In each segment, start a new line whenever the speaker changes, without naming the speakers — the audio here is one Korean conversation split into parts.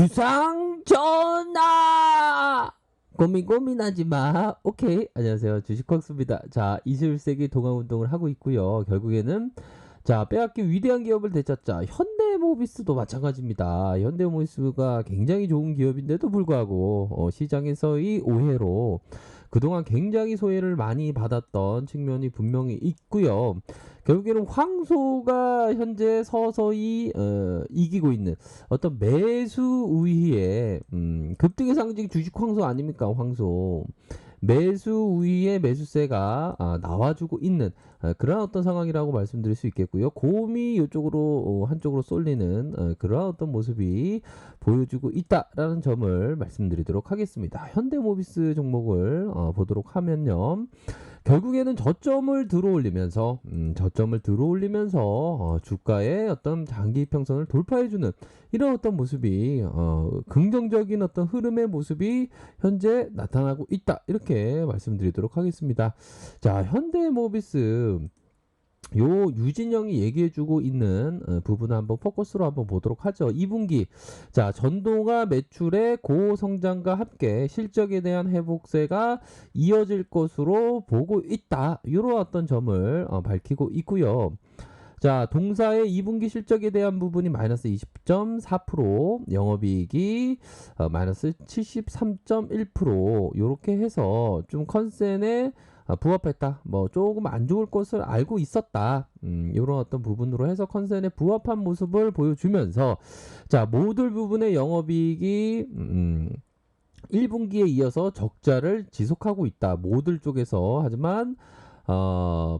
주상전화! 고민하지 마. 오케이. 안녕하세요. 주식광수입니다. 자, 21세기 동아운동을 하고 있고요. 결국에는 자, 빼앗긴 위대한 기업을 되찾자. 현대모비스도 마찬가지입니다. 현대모비스가 굉장히 좋은 기업인데도 불구하고 시장에서의 오해로 그동안 굉장히 소외를 많이 받았던 측면이 분명히 있고요. 결국에는 황소가 현재 서서히 이기고 있는 어떤 매수 우위에 급등의 상징 주식 황소 아닙니까? 황소. 매수 우위에 매수세가 나와주고 있는 그런 어떤 상황이라고 말씀드릴 수 있겠고요. 곰이 이쪽으로 한쪽으로 쏠리는 그런 어떤 모습이 보여주고 있다라는 점을 말씀드리도록 하겠습니다. 현대모비스 종목을 보도록 하면요. 결국에는 저점을 들어올리면서 주가의 어떤 장기 평선을 돌파해주는 이런 어떤 모습이 긍정적인 어떤 흐름의 모습이 현재 나타나고 있다 이렇게 말씀드리도록 하겠습니다. 자, 현대모비스 요 유진영이 얘기해주고 있는 부분을 한번 포커스로 한번 보도록 하죠. 2분기 자, 전동화 매출의 고성장과 함께 실적에 대한 회복세가 이어질 것으로 보고 있다. 이런 어떤 점을 밝히고 있고요. 자, 동사의 2분기 실적에 대한 부분이 마이너스 20.4%, 영업이익이 마이너스 73.1%, 요렇게 해서 좀 컨센에 부합했다. 뭐 조금 안 좋을 것을 알고 있었다. 이런 어떤 부분으로 해서 컨센에 부합한 모습을 보여주면서 자, 모듈 부분의 영업이익이 1분기에 이어서 적자를 지속하고 있다. 모듈 쪽에서 하지만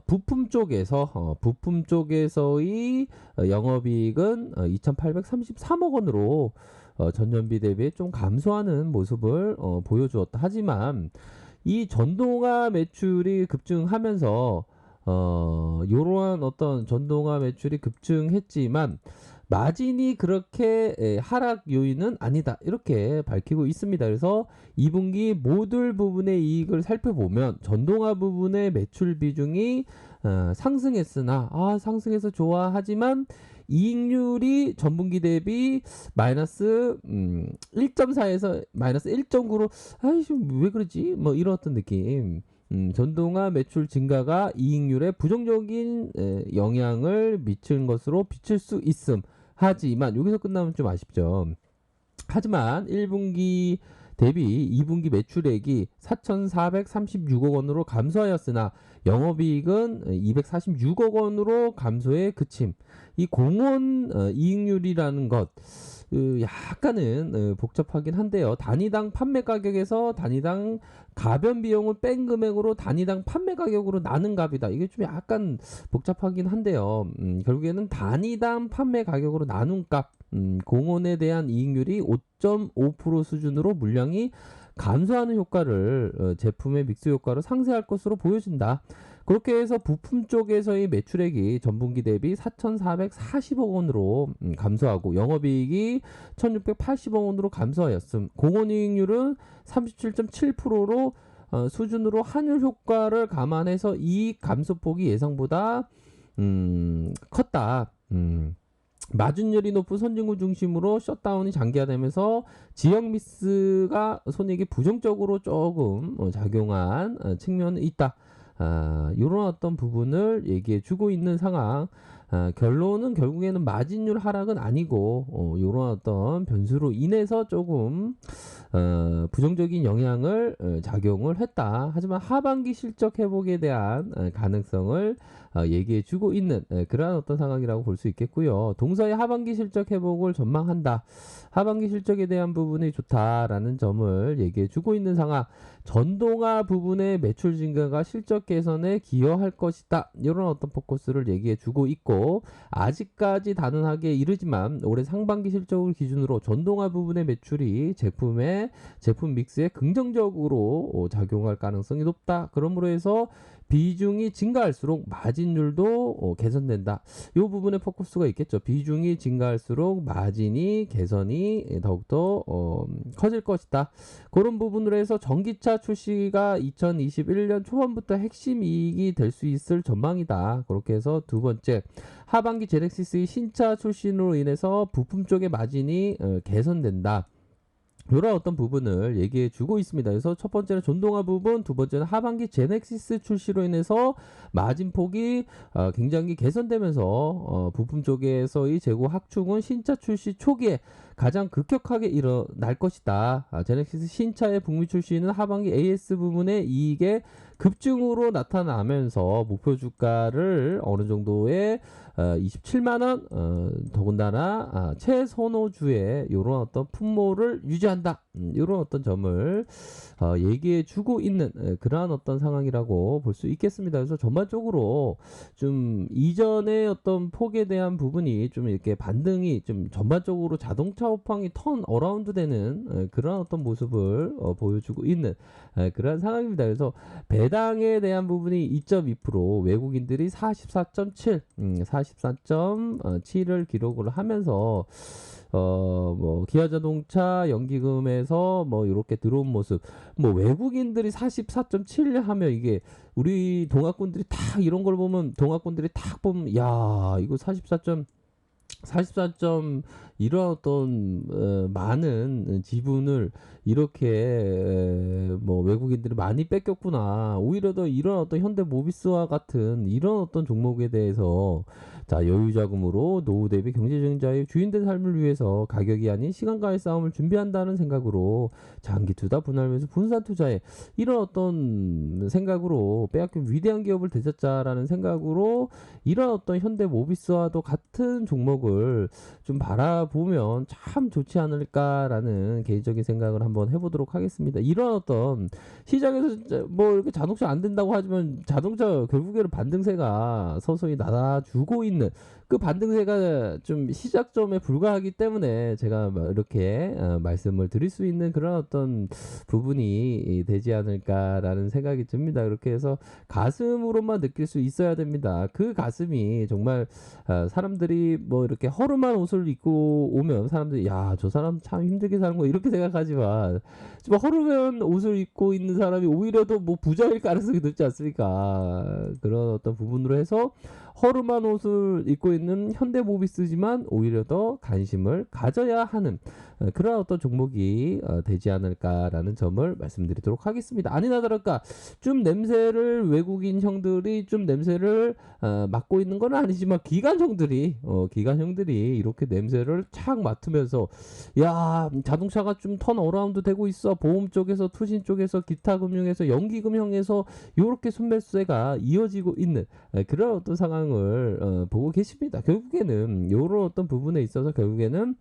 부품 쪽에서의 영업이익은 2,833억 원으로 전년비 대비 좀 감소하는 모습을 보여주었다. 하지만 이 전동화 매출이 급증하면서 이러한 어떤 전동화 매출이 급증했지만 마진이 그렇게 하락 요인은 아니다 이렇게 밝히고 있습니다. 그래서 2분기 모듈 부분의 이익을 살펴보면 전동화 부분의 매출 비중이 상승했으나 상승해서 좋아하지만 이익률이 전분기 대비 마이너스 1.4에서 마이너스 1.9로 아이씨 왜 그러지? 뭐 이런 어떤 느낌. 전동화 매출 증가가 이익률에 부정적인 영향을 미친 것으로 비칠 수 있음. 하지만 여기서 끝나면 좀 아쉽죠. 하지만 1분기 대비 2분기 매출액이 4,436억 원으로 감소하였으나 영업이익은 246억 원으로 감소에 그침. 이 공원 이익률이라는 것 약간은 복잡하긴 한데요. 단위당 판매 가격에서 단위당 가변 비용을 뺀 금액으로 단위당 판매 가격으로 나눈 값이다. 이게 좀 약간 복잡하긴 한데요. 결국에는 단위당 판매 가격으로 나눈 값 공원에 대한 이익률이 5.5% 수준으로 물량이 감소하는 효과를 제품의 믹스 효과로 상쇄할 것으로 보여진다. 그렇게 해서 부품 쪽에서의 매출액이 전분기 대비 4,440억 원으로 감소하고 영업이익이 1,680억 원으로 감소하였음. 공원이익률은 37.7%로 수준으로 환율 효과를 감안해서 이익 감소폭이 예상보다 컸다. 마진율이 높은 선진국 중심으로 셧다운이 장기화되면서 지역 미스가 손익에 부정적으로 조금 작용한 측면이 있다. 이런 어떤 부분을 얘기해 주고 있는 상황. 결론은 결국에는 마진율 하락은 아니고 이런 어떤 변수로 인해서 조금 부정적인 영향을 작용을 했다. 하지만 하반기 실적 회복에 대한 가능성을 얘기해 주고 있는 그러한 어떤 상황이라고 볼 수 있겠고요. 동사의 하반기 실적 회복을 전망한다. 하반기 실적에 대한 부분이 좋다라는 점을 얘기해 주고 있는 상황. 전동화 부분의 매출 증가가 실적 개선에 기여할 것이다. 이런 어떤 포커스를 얘기해 주고 있고 아직까지 단언하기에 이르지만 올해 상반기 실적을 기준으로 전동화 부분의 매출이 제품 믹스에 긍정적으로 작용할 가능성이 높다. 그러므로 해서 비중이 증가할수록 마진율도 개선된다. 이 부분에 포커스가 있겠죠. 비중이 증가할수록 마진이 개선이 더욱더 커질 것이다. 그런 부분으로 해서 전기차 출시가 2021년 초반부터 핵심 이익이 될 수 있을 전망이다. 그렇게 해서 두 번째, 하반기 제넥시스의 신차 출신으로 인해서 부품 쪽의 마진이 개선된다. 요런 어떤 부분을 얘기해 주고 있습니다. 그래서 첫 번째는 전동화 부분, 두 번째는 하반기 제넥시스 출시로 인해서 마진폭이 굉장히 개선되면서 부품 쪽에서의 재고 확충은 신차 출시 초기에 가장 급격하게 일어날 것이다. 제넥시스 신차의 북미 출시는 하반기 AS 부분의 이익의 급증으로 나타나면서 목표 주가를 어느 정도의 27만 원, 더군다나 최선호주의 이런 어떤 품목을 유지한다. 이런 어떤 점을 얘기해 주고 있는 그러한 어떤 상황이라고 볼 수 있겠습니다. 그래서 전반적으로 좀 이전의 어떤 폭에 대한 부분이 좀 이렇게 반등이 좀 전반적으로 자동차 업황이 턴 어라운드 되는 그런 어떤 모습을 보여주고 있는 그런 상황입니다. 그래서 배당에 대한 부분이 2.2%, 외국인들이 44.7, 44.7을 기록을 하면서 뭐 기아자동차 연기금에서 뭐 이렇게 들어온 모습, 뭐 외국인들이 44.7 하면 이게 우리 동학군들이 딱 이런 걸 보면 동학군들이 딱 보면 야 이거 44점 이런 어떤 많은 지분을 이렇게 뭐 외국인들이 많이 뺏겼구나. 오히려 더 이런 어떤 현대모비스와 같은 이런 어떤 종목에 대해서 자 여유자금으로 노후 대비 경제적인 자유 주인된 삶을 위해서 가격이 아닌 시간과의 싸움을 준비한다는 생각으로 장기 투자 분할매수 분산 투자에 이런 어떤 생각으로 빼앗긴 위대한 기업을 되찾자라는 생각으로 이런 어떤 현대모비스와도 같은 종목을 좀 바라보면 참 좋지 않을까라는 개인적인 생각을 한번 해보도록 하겠습니다. 이런 어떤 시장에서 진짜 뭐 이렇게 자동차 안 된다고 하지만 자동차 결국에는 반등세가 서서히 나아주고 있는 그 반등세가 좀 시작점에 불과하기 때문에 제가 이렇게 말씀을 드릴 수 있는 그런 어떤 부분이 되지 않을까라는 생각이 듭니다. 그렇게 해서 가슴으로만 느낄 수 있어야 됩니다. 그 가슴이 정말 사람들이 뭐 이렇게 허름한 옷을 입고 오면 사람들이 야, 저 사람 참 힘들게 사는 거 이렇게 생각하지만 좀 허름한 옷을 입고 있는 사람이 오히려 더 뭐 부자일 가능성이 높지 않습니까? 그런 어떤 부분으로 해서 허름한 옷을 입고 있는 현대모비스지만 오히려 더 관심을 가져야 하는 그런 어떤 종목이 되지 않을까라는 점을 말씀드리도록 하겠습니다. 아니나 다를까 좀 냄새를 외국인 형들이 좀 냄새를 맡고 있는 건 아니지만 기관형들이 이렇게 냄새를 착 맡으면서 야 자동차가 좀 턴 어라운드 되고 있어. 보험 쪽에서 투신 쪽에서 기타 금융에서 연기금형에서 이렇게 순매수세가 이어지고 있는 그런 어떤 상황을 보고 계십니다. 결국에는 이런 어떤 부분에 있어서 결국에는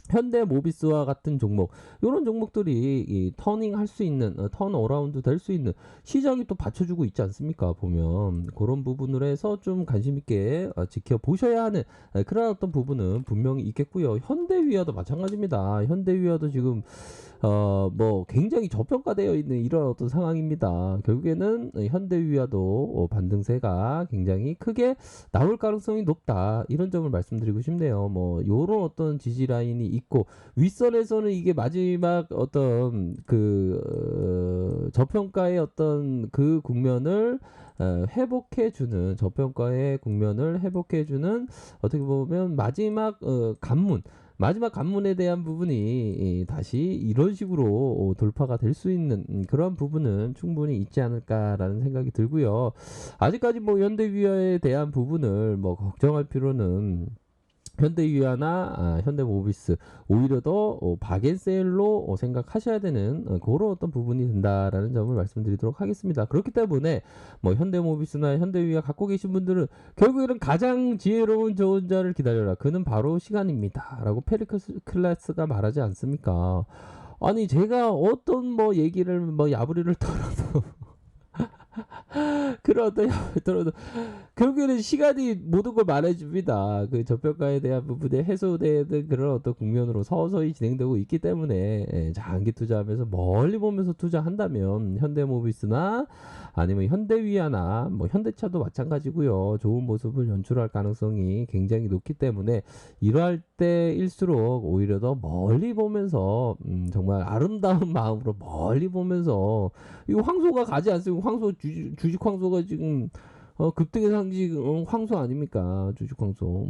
현대모비스와 같은 종목 이런 종목들이 이 터닝 할 수 있는 턴 어라운드 될 수 있는 시장이 또 받쳐주고 있지 않습니까? 보면 그런 부분으로 해서 좀 관심 있게 지켜보셔야 하는 그런 어떤 부분은 분명히 있겠고요. 현대위아도 마찬가지입니다. 현대위아도 지금 뭐 굉장히 저평가되어 있는 이런 어떤 상황입니다. 결국에는 현대위아도 반등세가 굉장히 크게 나올 가능성이 높다. 이런 점을 말씀드리고 싶네요. 뭐 요런 어떤 지지 라인이 있고 윗선에서는 이게 마지막 어떤 그 저평가의 어떤 그 국면을 회복해주는 저평가의 국면을 회복해주는 어떻게 보면 마지막 관문에 대한 부분이 다시 이런 식으로 돌파가 될 수 있는 그런 부분은 충분히 있지 않을까라는 생각이 들고요. 아직까지 뭐 현대위아에 대한 부분을 뭐 걱정할 필요는 현대위아나 현대모비스 오히려 더 박앤세일로 생각하셔야 되는 그런 어떤 부분이 된다라는 점을 말씀드리도록 하겠습니다. 그렇기 때문에 뭐 현대모비스나 현대위아 갖고 계신 분들은 결국에는 가장 지혜로운 저운자를 기다려라. 그는 바로 시간입니다. 라고 페리클라스가 말하지 않습니까? 아니 제가 어떤 뭐 얘기를 뭐 야부리를 털어도 그런 어떤 야부리를 털어도 결국에는 시간이 모든 걸 말해줍니다. 그 저평가에 대한 부분에 해소되는 그런 어떤 국면으로 서서히 진행되고 있기 때문에 장기 투자하면서 멀리 보면서 투자한다면 현대모비스나 아니면 현대위아나 뭐 현대차도 마찬가지고요. 좋은 모습을 연출할 가능성이 굉장히 높기 때문에 이러할 때일수록 오히려 더 멀리 보면서 정말 아름다운 마음으로 멀리 보면서 이거 황소가 가지 않습니까? 주식 황소가 지금 급등의 상징 황소 아닙니까? 주식 황소.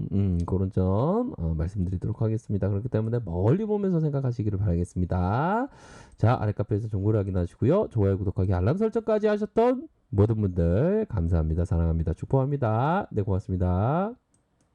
그런 점 말씀드리도록 하겠습니다. 그렇기 때문에 멀리 보면서 생각하시기를 바라겠습니다. 자, 아래 카페에서 정보를 확인하시고요. 좋아요, 구독하기, 알람 설정까지 하셨던 모든 분들 감사합니다. 사랑합니다. 축복합니다. 네, 고맙습니다.